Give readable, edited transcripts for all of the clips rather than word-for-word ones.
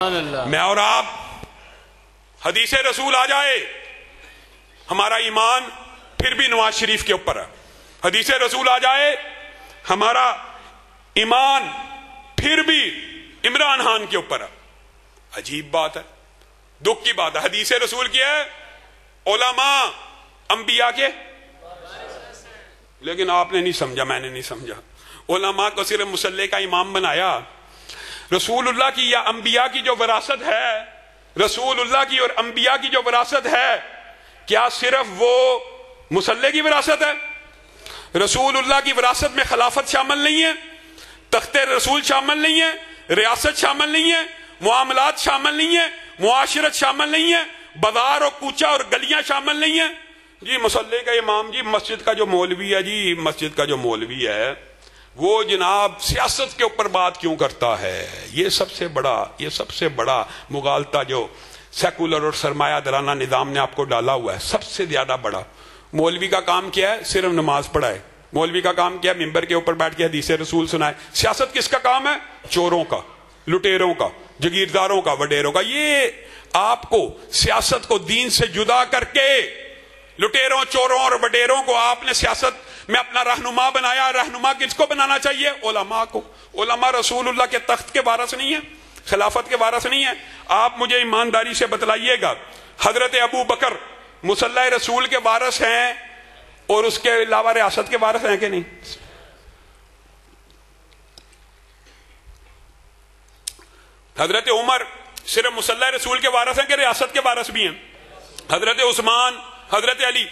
میں اور آپ حدیث رسول آ جائے ہمارا ایمان پھر بھی نواز شریف کے اوپر ہے. حدیث رسول آ جائے ہمارا ایمان پھر بھی عمران خان کے اوپر ہے. عجیب بات ہے، دکھ کی بات ہے. حدیث رسول کیا ہے؟ علماء انبیاء کے، لیکن آپ نے نہیں سمجھا، میں نے نہیں سمجھا. علماء کو صرف مصلی کا امام بنایا. رسول اللہ کی یا انبیاء کی جو وراثت ہے، رسول اللہ کی اور انبیاء کی جو وراثت ہے، کیا صرف وہ مصلی کی وراثت ہے؟ رسول اللہ کی وراثت میں خلافت شامل نہیں ہے، تخت رسول شامل نہیں ہے، ریاست شامل نہیں ہے، معاملات شامل نہیں ہے، معاشرت شامل نہیں ہے، بازار اور کوچہ اور گلیاں شامل نہیں ہیں. جی مصلی کا امام، جی مسجد کا جو مولوی ہے، جی مسجد کا جو مولوی ہے وہ جناب سیاست کے اوپر بات کیوں کرتا ہے؟ یہ سب سے بڑا مغالطہ جو سیکولر اور سرمایہ دارانہ نظام نے آپ کو ڈالا ہوا ہے، سب سے زیادہ بڑا. مولوی کا کام کیا ہے؟ صرف نماز پڑھائے. مولوی کا کام کیا ہے؟ ممبر کے اوپر بیٹھ کے حدیث رسول سنائے. سیاست کس کا کام ہے؟ چوروں کا، لٹیروں کا، جگیرداروں کا، وڈیروں کا. یہ آپ کو سیاست کو دین سے جدا کر کے لٹیروں، چوروں اور وڈیروں کو آپ نے سیاست میں اپنا رہنما بنایا. رہنما کس کو بنانا چاہیے؟ علماء کو. علماء رسول اللہ کے تخت کے وارث نہیں ہیں، خلافت کے وارث نہیں ہیں. آپ مجھے ایمانداری سے بتلائیے گا، حضرت ابو بکر مصلی رسول کے وارث ہیں اور اس کے علاوہ ریاست کے وارث ہیں کہ نہیں؟ حضرت عمر صرف مصلی رسول کے وارث ہیں کہ ریاست کے وارث بھی ہیں؟ حضرت عثمان، حضرت علی،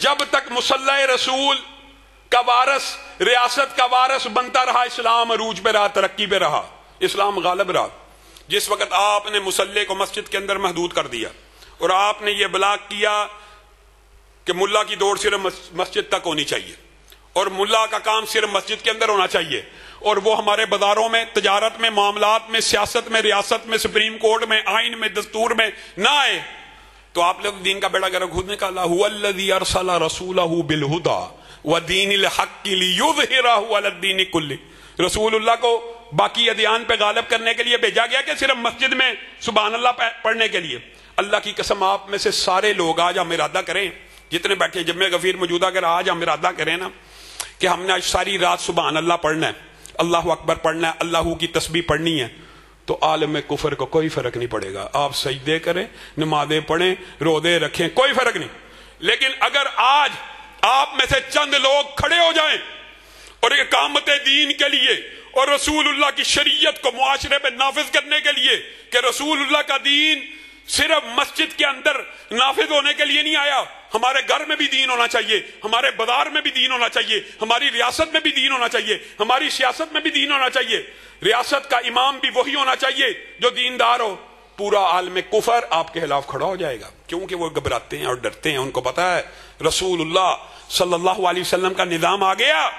جب تک مصلی رسول کا وارث، ریاست کا وارث بنتا رہا، اسلام عروج پہ رہا، ترقی پہ رہا، اسلام غالب رہا. جس وقت آپ نے مصلی کو مسجد کے اندر محدود کر دیا اور آپ نے یہ بلاک کیا کہ ملا کی دوڑ صرف مسجد تک ہونی چاہیے اور ملا کا کام صرف مسجد کے اندر ہونا چاہیے، اور وہ ہمارے بازاروں میں، تجارت میں، معاملات میں، سیاست میں، ریاست میں، سپریم کورٹ میں، آئین میں، دستور میں نہ آئے، تو آپ نے دین کا بیڑا گرک خود نکالا. هو الذی ارسل رسولہ بالہدی ودین الحق لیظہرہ علی الدین کلہ. رسول اللہ کو باقی ادیان پہ غالب کرنے کے لیے بھیجا گیا کہ صرف مسجد میں سبحان اللہ پڑھنے کے لیے؟ اللہ کی قسم آپ میں سے سارے لوگ آج ہم ارادہ کریں، جتنے بیٹھے جمع غفیر موجودہ، اگر آج ہم ارادہ کریں نا کہ ہم نے آج ساری رات سبحان اللہ پڑھنا ہے، اللہ اکبر پڑھنا ہے، اللہ کی تسبیح پڑھنی ہے، تو عالم کفر کو کوئی فرق نہیں پڑے گا. آپ سجدے کریں، نمازیں پڑھیں، روزے رکھیں، کوئی فرق نہیں. لیکن اگر آج آپ میں سے چند لوگ کھڑے ہو جائیں اور اقامت دین کے لیے اور رسول اللہ کی شریعت کو معاشرے پہ نافذ کرنے کے لیے، کہ رسول اللہ کا دین صرف مسجد کے اندر نافذ ہونے کے لیے نہیں آیا، ہمارے گھر میں بھی دین ہونا چاہیے، ہمارے بازار میں بھی دین ہونا چاہیے، ہماری ریاست میں بھی دین ہونا چاہیے، ہماری سیاست میں بھی دین ہونا چاہیے، ریاست کا امام بھی وہی ہونا چاہیے جو دیندار ہو، پورا عالم کفر آپ کے خلاف کھڑا ہو جائے گا. کیونکہ وہ گھبراتے ہیں اور ڈرتے ہیں، ان کو پتا ہے رسول اللہ صلی اللہ علیہ وسلم کا نظام آ گیا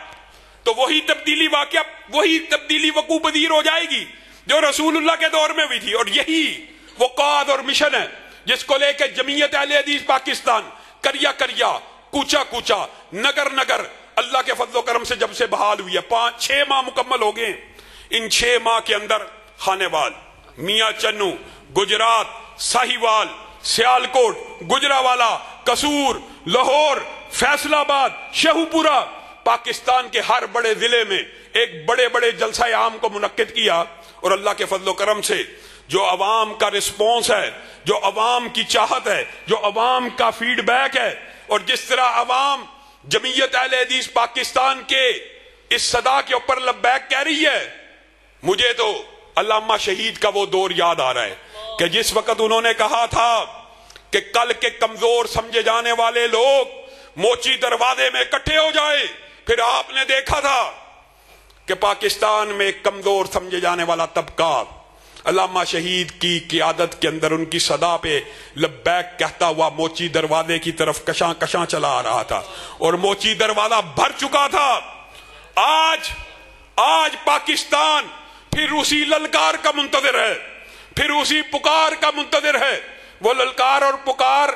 تو وہی تبدیلی وقوع پذیر ہو جائے گی جو رسول اللہ کے دور میں ہوئی تھی. اور یہی وہ قائد اور مشن ہے جس کو لے کے جمعیت اہل حدیث پاکستان کریا کریا، کوچا کوچا، نگر نگر اللہ کے فضل و کرم سے جب سے بحال ہوئی ہے، 5-6 ماہ مکمل ہو گئے. ان 6 ماہ کے اندر خانیوال، میاں چنو، گجرات، ساہیوال، سیالکوٹ، گجراوالا، قصور، لاہور، فیصل آباد، شہو پورہ، پاکستان کے ہر بڑے ضلع میں ایک بڑے جلسہ عام کو منعقد کیا. اور اللہ کے فضل و کرم سے جو عوام کا رسپونس ہے، جو عوام کی چاہت ہے، جو عوام کا فیڈ بیک ہے، اور جس طرح عوام جمعیت اہل حدیث پاکستان کے اس صدا کے اوپر لبیک کہہ رہی ہے، مجھے تو علامہ شہید کا وہ دور یاد آ رہا ہے کہ جس وقت انہوں نے کہا تھا کہ کل کے کمزور سمجھے جانے والے لوگ موچی دروازے میں اکٹھے ہو جائے. پھر آپ نے دیکھا تھا کہ پاکستان میں ایک کمزور سمجھے جانے والا طبقہ علامہ شہید کی قیادت کے اندر ان کی صدا پہ لبیک کہتا ہوا موچی دروازے کی طرف کشاں کشاں چلا آ رہا تھا، اور موچی دروازہ بھر چکا تھا. آج پاکستان پھر اسی للکار کا منتظر ہے، پھر اسی پکار کا منتظر ہے. وہ للکار اور پکار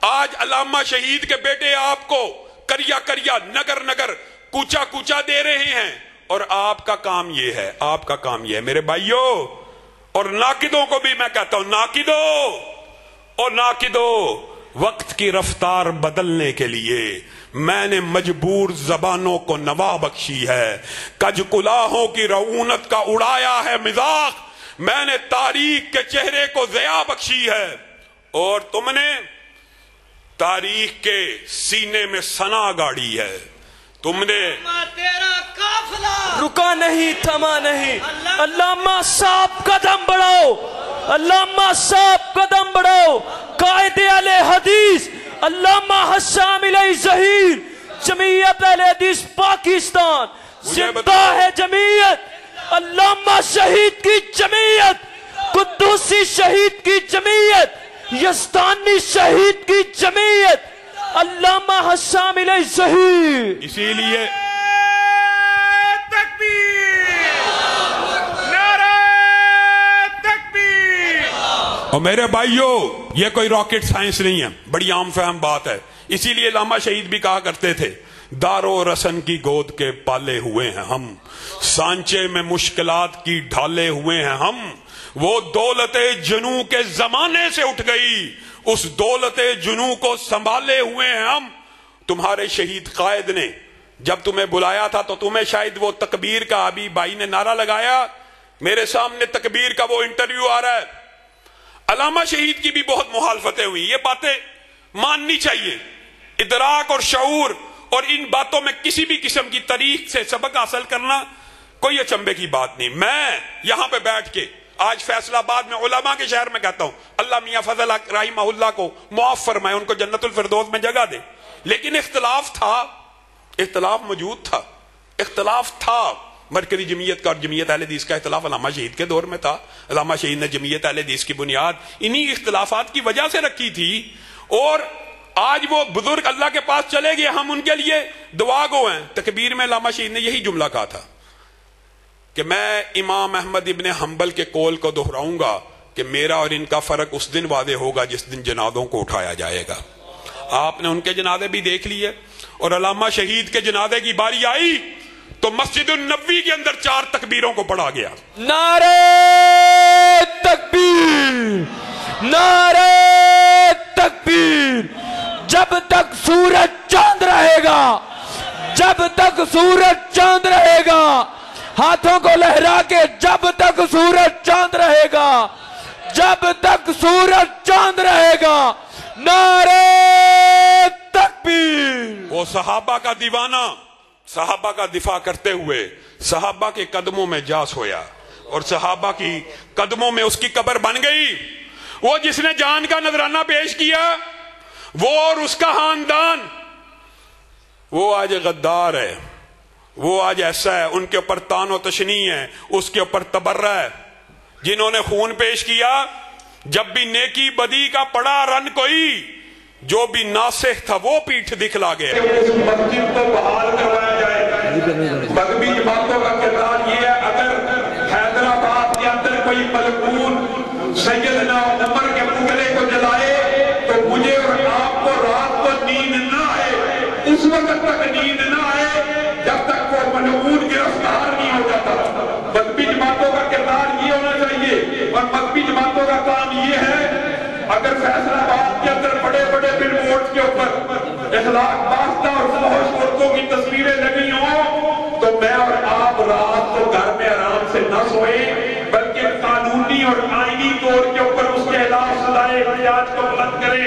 آج علامہ شہید کے بیٹے آپ کو کریا کریا، نگر نگر، کوچا کوچا دے رہے ہیں. اور آپ کا کام یہ ہے، آپ کا کام یہ ہے میرے بھائیوں، اور ناقدوں کو بھی میں کہتا ہوں، ناقدوں، وقت کی رفتار بدلنے کے لیے میں نے مجبور زبانوں کو نوا بخشی ہے، کج کلاہوں کی رعونت کا اڑایا ہے مذاق، میں نے تاریخ کے چہرے کو ضیاء بخشی ہے، اور تم نے تاریخ کے سینے میں ثنا گاڑی ہے، تم نے تیرا قافلہ رکا نہیں، تھما نہیں۔ علامہ صاحب قدم بڑھاؤ، علامہ صاحب قدم بڑھاؤ۔ قائد اہل حدیث علامہ حسام علیہ ظہیر، جمعیت اہل حدیث پاکستان زندہ ہے جمعیت، علامہ شہید کی جمعیت، قدوسی شہید کی جمعیت، یزدانی شہید کی جمعیت، علامہ حسام علیہ ظہیر۔ اسی لیے اور میرے بھائیوں، یہ کوئی راکٹ سائنس نہیں ہے، بڑی عام فہم بات ہے۔ اسی لیے علامہ شہید بھی کہا کرتے تھے، دار و رسن کی گود کے پالے ہوئے ہیں ہم، سانچے میں مشکلات کی ڈھالے ہوئے ہیں ہم، وہ دولت جنوں کے زمانے سے اٹھ گئی، اس دولت جنوں کو سنبھالے ہوئے ہیں ہم۔ تمہارے شہید قائد نے جب تمہیں بلایا تھا تو تمہیں شاید وہ تکبیر کا ابھی بھائی نے نعرہ لگایا، میرے سامنے تکبیر کا وہ انٹرویو آ رہا ہے۔ علامہ شہید کی بھی بہت مخالفتیں ہوئی، یہ باتیں ماننی چاہیے، ادراک اور شعور، اور ان باتوں میں کسی بھی قسم کی تاریخ سے سبق حاصل کرنا کوئی اچنبے کی بات نہیں۔ میں یہاں پہ بیٹھ کے آج فیصل آباد میں علماء کے شہر میں کہتا ہوں، اللہ میاں فضل رحمہ اللہ کو معاف فرمائے، ان کو جنت الفردوس میں جگہ دے، لیکن اختلاف تھا، اختلاف موجود تھا، اختلاف تھا۔ مرکزی جمعیت کا اور جمعیت اہل حدیث کا اختلاف علامہ شہید کے دور میں تھا، علامہ شہید نے جمعیت اہل حدیث کی بنیاد انہی اختلافات کی وجہ سے رکھی تھی، اور آج وہ بزرگ اللہ کے پاس چلے گئے، ہم ان کے لیے دعا گو ہیں۔ تکبیر میں علامہ شہید نے یہی جملہ کہا تھا کہ میں امام احمد ابن حنبل کے قول کو دہراؤں گا کہ میرا اور ان کا فرق اس دن واضح ہوگا جس دن جنازوں کو اٹھایا جائے گا۔ آپ نے ان کے جنازے بھی دیکھ لیے، اور علامہ شہید کے جنازے کی باری آئی تو مسجد النبوی کے اندر 4 تکبیروں کو پڑھا گیا۔ نعرہ تکبیر، نعرہ تکبیر، جب تک سورج چاند رہے گا، جب تک سورج چاند رہے گا، ہاتھوں کو لہرا کے جب تک سورج چاند رہے گا، جب تک سورج چاند رہے گا، نعرہ تکبیر۔ وہ صحابہ کا دیوانہ صحابہ کا دفاع کرتے ہوئے صحابہ کے قدموں میں جا سویا، اور صحابہ کی قدموں میں اس کی قبر بن گئی۔ وہ جس نے جان کا نذرانہ پیش کیا، وہ اور اس کا خاندان، وہ آج غدار ہے، وہ آج ایسا ہے، ان کے اوپر تان و تشنیع ہے، اس کے اوپر تبرہ ہے۔ جنہوں نے خون پیش کیا، جب بھی نیکی بدی کا پڑا رن کوئی، جو بھی ناسخ تھا وہ پیٹھ دکھلا گیا۔ اس مسجد کو بحال کروایا جائے۔ مذہبی جماعتوں کا کردار یہ ہے، اگر حیدرآباد کے اندر کوئی ملعون سیدنا عمر کے پتلے کو جلائے تو مجھے اور آپ کو رات کو نیند نہ آئے، اس وقت تک نیند نہ آئے جب تک وہ ملعون گرفتار نہیں ہو جاتا۔ مذہبی جماعتوں کا کردار یہ ہونا چاہیے، اور مذہبی جماعتوں کا کام یہ ہے، اگر فیصل آباد کے اندر بڑے بڑے بل بورڈ کے اوپر اخلاق باختہ اور فحش عورتوں کی تصویریں لگی ہوں تو میں اور آپ رات کو گھر میں آرام سے نہ سوئیں، بلکہ قانونی اور آئینی طور کے اوپر اس کے خلاف سزائے احتیاط کو بلند کریں۔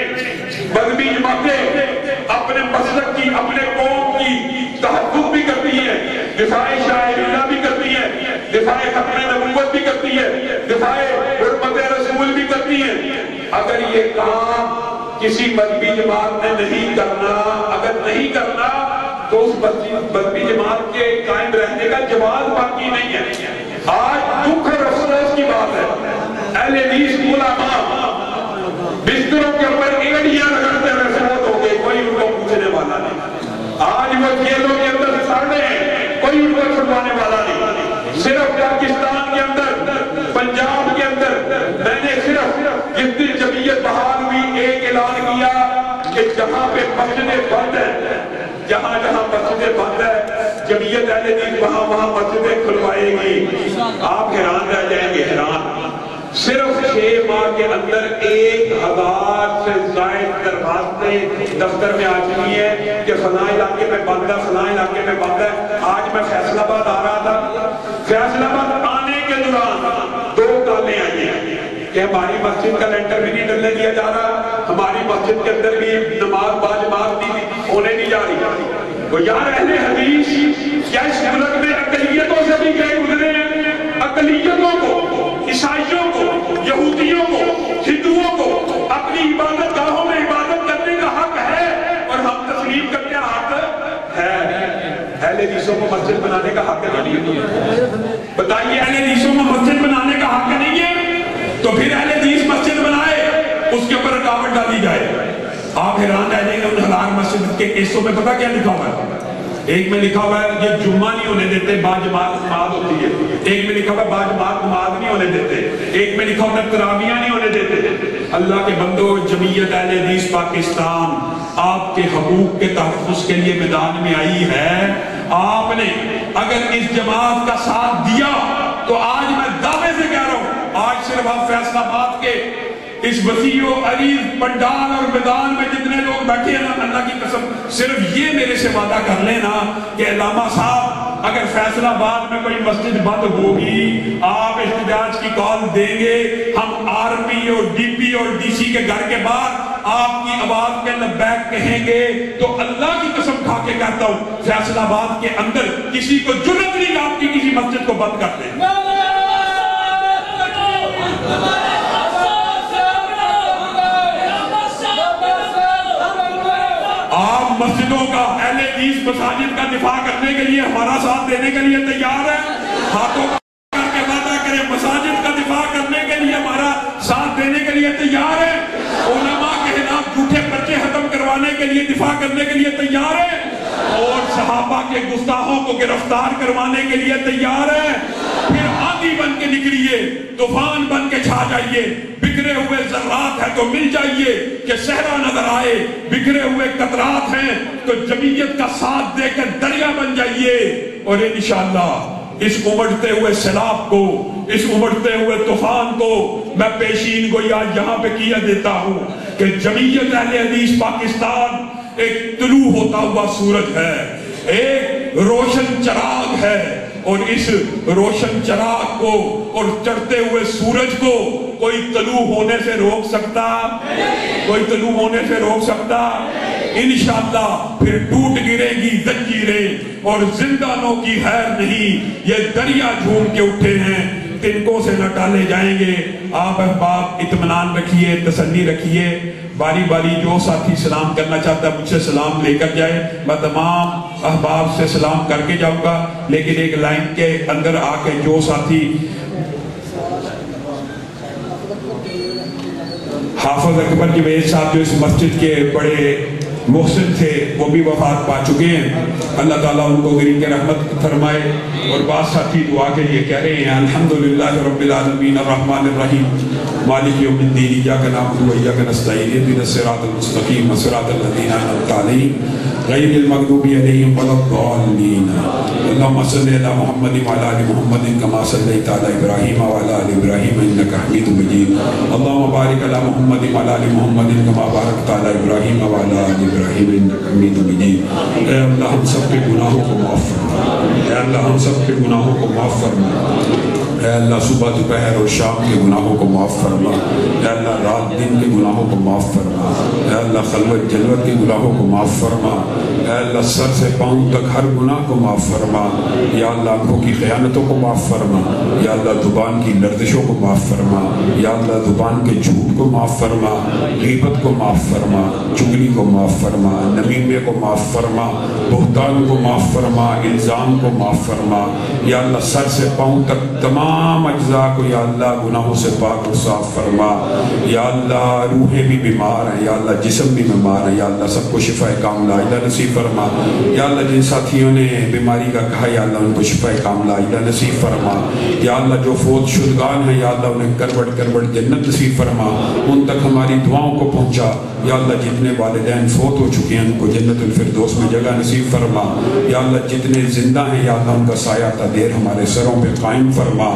مذہبی جماعتیں اپنے مسلک کی، اپنے قوم کی تحفظ بھی کرتی ہیں، دفاع شاعریہ بھی کرتی ہیں، دفاع ختم نبوت بھی کرتی ہے، دفاع حرمت رسول بھی کرتی ہیں۔ اگر یہ کام کسی مذہبی جماعت نے نہیں کرنا، اگر نہیں کرنا تو اس مذہبی جماعت کے قائم رہنے کا جواز باقی نہیں ہے۔ آج دکھ اور افسوس کی بات ہے، اہل حدیث علماء بستروں کے اوپر ایڑیاں رگڑتے ہوئے فوت ہو گئے، کوئی ان کو پوچھنے والا نہیں۔ آج وہ جیلوں کے اندر سڑ رہے ہیں، کوئی ان کو چھڑوانے والا نہیں۔ صرف پاکستان کے اندر، پنجاب کے اندر میں نے صرف جس دن جمعیت بحال ہوئی ایک اعلان کیا کہ جہاں پہ مسجدیں بند ہیں، جہاں جہاں مسجدیں بند ہیں جمعیت اہل حدیث وہاں مسجدیں کھلوائے گی، آپ حیران رہ جائیں گے، حیران۔ صرف 6 ماہ کے اندر 1000 سے زائد درخواستیں دفتر میں آ چکی ہیں کہ فلاں علاقے میں بند ہے، فلاں علاقے میں بند ہے۔ آج میں فیصل آباد آ رہا تھا، فیصل آباد آنے کے دوران 2 کالیں آئی ہیں کہ ہماری مسجد کا لینٹر بھی نہیں ڈلنے دیا جا رہا، ہماری مسجد کے اندر بھی نماز باجماعت نہیں ہونے نہیں جا رہی۔ تو یار اہل حدیث کیا اس ملک میں اقلیتوں سے بھی گئے گزرے ہیں؟ اقلیتوں کو، عیسائیوں کو، یہودیوں کو، ہندوؤں کو اپنی عبادت گاہوں میں عبادت کرنے کا حق ہے، اور ہم تسلیم کرتے ہیں حق ہے۔ اہل حدیثوں کو مسجد بنانے کا حق نہیں ہے؟ بتائیے، اہل حدیثوں کو مسجد بنانے کا حق نہیں ہے؟ تو پھر اہل حدیث مسجد بنائے، اس کے اوپر رکاوٹ ڈالی جائے۔ آپ حیران رہ جائیں گے ان 1000 مسجد کے کیسوں میں پتہ کیا لکھا ہوا ہے؟ ایک میں لکھا ہوا ہے یہ جمعہ نہیں ہونے دیتے، باجماعت نماز ہوتی ہے۔ ایک میں لکھا ہوا ہے باجماعت نماز نہیں ہونے دیتے۔ ایک میں لکھا ہوا ہے تراویح نہیں ہونے دیتے۔ اللہ کے بندو، جمعیت اہل حدیث پاکستان آپ کے حقوق کے تحفظ کے لیے میدان میں آئی ہے۔ آپ نے اگر اس جماعت کا ساتھ دیا تو آج میں دعوے سے کہہ رہا ہوں، آج صرف آپ فیصل آباد کے اس وسیع و عریض پنڈال اور میدان میں جتنے لوگ بیٹھے ہیں نا، اللہ کی قسم صرف یہ میرے سے وعدہ کر لینا کہ علامہ صاحب اگر فیصل آباد میں کوئی مسجد بند ہوگی، آپ احتجاج کی کال دیں گے، ہم آر پی اور ڈی پی اور ڈی سی کے گھر کے باہر آپ کی آواز میں لبیک کہیں گے۔ تو اللہ کی قسم کھا کے کہتا ہوں، فیصل آباد کے اندر کسی کو جرأت نہیں آپ کی کسی مسجد کو بند کر دیں۔ آپ مسجدوں کا، اہل حدیث مساجد کا دفاع کرنے کے لیے ہمارا ساتھ دینے کے لیے تیار ہیں؟ ہاتھوں کر کے وعدہ کریں، مساجد کا دفاع کرنے کے لیے ہمارا ساتھ دینے کے لیے تیار ہیں؟ علماء کے خلاف جھوٹے پرچے ختم کروانے کے لیے دفاع کرنے کے لیے تیار ہیں؟ اور صحابہ کے گستاخوں کو گرفتار کروانے کے لیے تیار ہیں؟ پھر آندھی بن کے نکلیے، طوفان بن کے چھا جائیے، بکھرے ہوئے ذرات ہیں تو مل جائیے کہ صحرا نظر آئے، بکھرے ہوئے قطرات ہیں تو جمعیت کا ساتھ دے کر دریا بن جائیے۔ اور انشاءاللہ اس امڑتے ہوئے سیلاب کو، اس امڑتے ہوئے طوفان کو میں پیشین گوئی آج یہاں پہ کیا دیتا ہوں کہ جمعیت اہل حدیث پاکستان ایک طلوع ہوتا ہوا سورج ہے، ایک روشن چراغ ہے، اور اس روشن چراغ کو اور چڑھتے ہوئے سورج کو کوئی طلوع ہونے سے روک سکتا؟ کوئی طلوع ہونے سے روک سکتا؟ انشاءاللہ پھر ٹوٹ گرے گی زنجیریں اور زندانوں کی خیر نہیں، یہ دریا جھوم کے اٹھے ہیں، تنکوں سے نہ ٹالے جائیں گے۔ آپ احباب اطمینان رکھیے، تسلی رکھیے، باری باری جو ساتھی سلام کرنا چاہتا ہے مجھ سے سلام لے کر جائے، میں تمام احباب سے سلام کر کے جاؤں گا، لیکن ایک لائن کے اندر آ کے جو ساتھی حافظ اکبر جوید صاحب جو اس مسجد کے بڑے محسن تھے وہ بھی وفات پا چکے ہیں، اللہ تعالیٰ ان کو گرین کے رحمت فرمائے۔ اور بعض ساتھی دعا کے لیے کہہ رہے ہیں الحمدللہ رب العالمین الرحمن الرحیم مالک یوم الدین ایاک نعبد و ایاک نستعین اهدنا الصراط المستقیم صراط الذین انعمت علیہم غیر المغضوب علیہم ولا الضالین اللهم صل علی محمد وعلی آل محمد کما صلیت علی ابراہیم وعلی آل ابراہیم انک حمید مجید اللهم بارک علی محمد وعلی آل محمد کما بارکت علی ابراہیم وعلی آل ابراہیم انک حمید مجید۔ اے اللہ ہم سب کے گناہوں کو معاف فرما، اے اللہ ہم سب کے گناہوں کو معاف فرما، اے اللہ صبح دوپہر اور شام کے گناہوں کو معاف فرما، اے اللہ رات دن کے گناہوں کو معاف فرما، اے اللہ خلوت جلوت کے گناہوں کو معاف فرما، اے اللہ سر سے پاؤں تک ہر گناہ کو معاف فرما، یا اللہ آنکھوں کی خیانتوں کو معاف فرما، یا اللہ زبان کی لرزشوں کو معاف فرما، یا اللہ زبان کے جھوٹ کو معاف فرما، غیبت کو معاف فرما، چغلی کو معاف فرما، نمیمے کو معاف فرما، بہتان کو معاف فرما، الزام کو معاف فرما، فرما یا اللہ سر سے پاؤں تک تمام اجزاء کو یا اللہ گناہوں سے پاک و صاف فرما یا اللہ روحیں بھی بیمار ہیں یا اللہ جسم بھی بیمار ہیں یا اللہ سب کو شفا کاملہ عاجلہ نصیب فرما یا اللہ جن ساتھیوں نے بیماری کا کہا یا اللہ ان کو شفا کاملہ عاجلہ نصیب فرما یا اللہ جو فوت شدگان ہیں یا اللہ انہیں کروٹ کروٹ جنت نصیب فرما ان تک ہماری دعاؤں کو پہنچا یا اللہ جتنے والدین فوت ہو چکے ہیں ان کو جنت الفردوس میں جگہ نصیب فرما یا اللہ جتنے زندہ ہیں یا اللہ ان کا سایہ تدیر ہمارے سروں پہ قائم فرما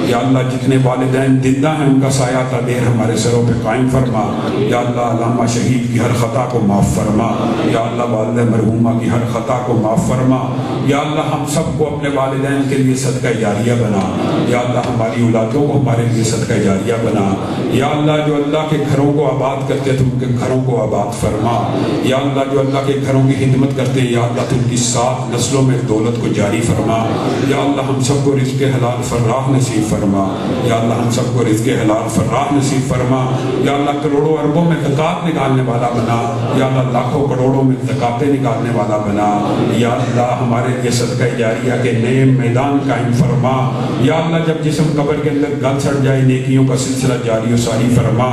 یا اللہ جتنے والدین زندہ ہیں ان کا سایہ تدیر ہمارے سروں پہ قائم فرما یا اللہ علامہ شہید کی ہر خطا کو معاف فرما یا اللہ والدہ مرحومہ کی ہر خطا کو معاف فرما یا اللہ ہم سب کو اپنے والدین کے لیے صدقہ جاریہ بنا یا اللہ ہماری اولادوں کو ہمارے لیے صدقہ جاریہ بنا یا اللہ جو اللہ کے گھروں کو آباد کرتے تو ان کے گھروں کو آباد فرما یا اللہ جو اللہ کے گھروں کی خدمت کرتے ہیں یا اللہ تو ان کی 7 نسلوں میں دولت کو جاری فرما یا اللہ ہم سب کو رزق حلال فراخ نصیب فرما یا اللہ ہم سب کو رزق حلال فراخ نصیب فرما یا اللہ کروڑوں اربوں میں زکوٰۃ نکالنے والا بنا یا اللہ لاکھوں کروڑوں میں زکاتیں نکالنے والا بنا یا اللہ ہمارے لیے صدقہ جاریہ کے نئے میدان قائم فرما یا اللہ جب جسم قبر کے اندر گل سڑ جائے نیکیوں کا سلسلہ جاری و ساری فرما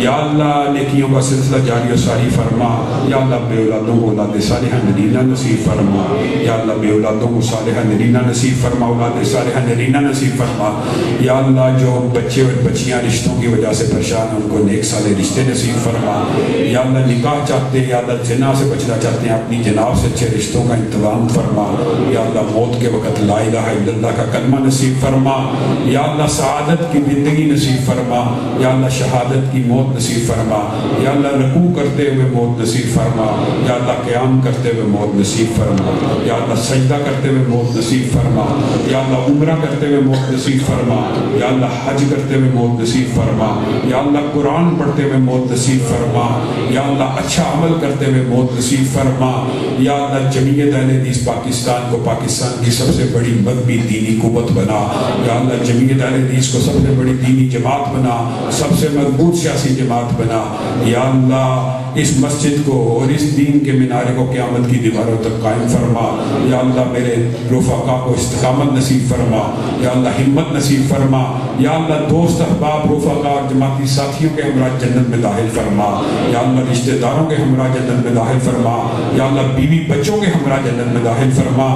یا اللہ نیکیوں کا سلسلہ جاری و ساری فرما یا اللہ بے اولادوں کو اولاد صالحہ نرینہ نصیب فرما یا اللہ بے اولادوں کو صالحہ نرینہ نصیب فرما اولاد صالحہ نرینہ نصیب فرما یا اللہ جو بچے اور بچیاں رشتوں کی وجہ سے پریشان ہیں ان کو نیک صالح رشتے نصیب فرما یا اللہ نکاح چاہتے ہیں یا اللہ زنا سے بچنا چاہتے ہیں اپنی جناب سے اچھے رشتوں کا انتظام فرما یا اللہ موت کے وقت لا الہ الا اللہ کا کلمہ نصیب فرما یا اللہ سعادت کی زندگی نصیب فرما یا اللہ شہادت کی موت نصیب فرما یا اللہ رکوع کرتے ہوئے موت نصیب فرما یا اللہ قیام کرتے ہوئے موت نصیب فرما یا اللہ سجدہ کرتے ہوئے موت نصیب فرما یا اللہ عمرہ کرتے ہوئے موت نصیب فرما یا اللہ حج کرتے ہوئے موت نصیب فرما یا اللہ قرآن پڑھتے ہوئے موت نصیب فرما یا اللہ اچھا عمل کرتے ہوئے موت نصیب فرما یا اللہ جمعیت اہل حدیث پاکستان کو پاکستان کی سب سے بڑی مذہبی دینی قوت بنا یا اللہ جمعیت اہل حدیث کو سب سے بڑی دینی جماعت بنا سب سے مضبوط سیاسی جماعت بنا یا اللہ اس مسجد کو اور اس دین کے منارے کو قیامت کی دیواروں تک قائم فرما یا اللہ میرے رفقا کو استقامت نصیب فرما یا اللہ ہمت نصیب فرما یا اللہ دوست احباب رفقا اور جماعتی ساتھیوں کے ہمراہ جنت میں داخل فرما یا اللہ رشتہ داروں کے ہمراہ جنت میں داخل فرما یا اللہ بیوی بچوں کے ہمراہ جنت میں داخل فرما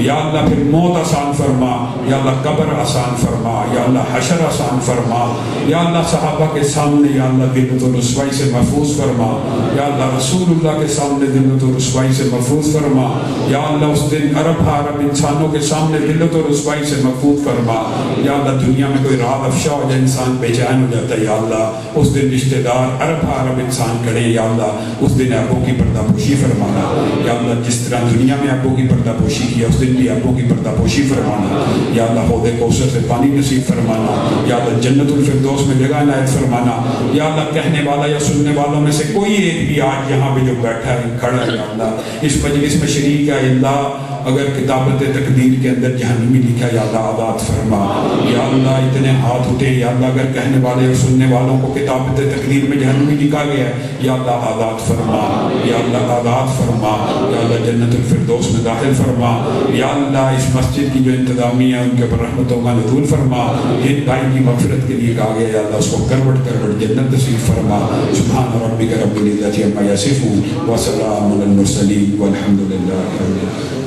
یا اللہ پھر موت آسان فرما یا اللہ قبر آسان فرما یا اللہ حشر آسان فرما یا اللہ صحابہ کے سامنے یا اللہ ذلت و رسوائی سے محفوظ فرما یا اللہ رسول اللہ کے سامنے ذلت و رسوائی سے محفوظ فرما یا اللہ اس دن عرب انسانوں کے سامنے ذلت و رسوائی سے محفوظ فرما یا اللہ دنیا میں کوئی راز افشا ہو جائے انسان بے چین ہو جاتا ہے یا اللہ اس دن رشتہ دار عرب انسان کھڑے یا اللہ اس دن ابوں کی پردہ پوشی فرمانا یا اللہ جس طرح دنیا میں ابوں کی پردہ پوشی کیا اس دن بھی ابوں کی پردہ پوشی فرمانا یا اللہ حوض کوثر سے پانی نصیب فرمانا یا اللہ جنت الفردوس میں جگہ عنایت فرمانا یا اللہ کہنے والا یا سننے والوں میں سے کوئی ایک بھی آج یہاں پہ جو بیٹھا ہے کھڑا ہے یا اللہ اس مجلس میں شریک ہے اللہ اگر کتابت تقدیر کے اندر جہنمی لکھا یا اللہ آزاد فرما یا اللہ اتنے ہاتھ اٹھے یا اللہ اگر کہنے والے اور سننے والوں کو کتابت تقدیر میں جہنمی لکھا گیا ہے یا اللہ آزاد فرما یا اللہ آزاد فرما یا اللہ جنت الفردوس میں داخل فرما یا اللہ اس مسجد کی جو انتظامیہ ہے ان کے پر رحمتوں کا نزول فرما جن بھائی کی مغفرت کے لیے کہا گیا یا اللہ اس کو کروٹ کروٹ جنت نصیب فرما سبحان ربک رب العزت عما یصفون وسلام علی المرسلین والحمد للہ رب العالمین.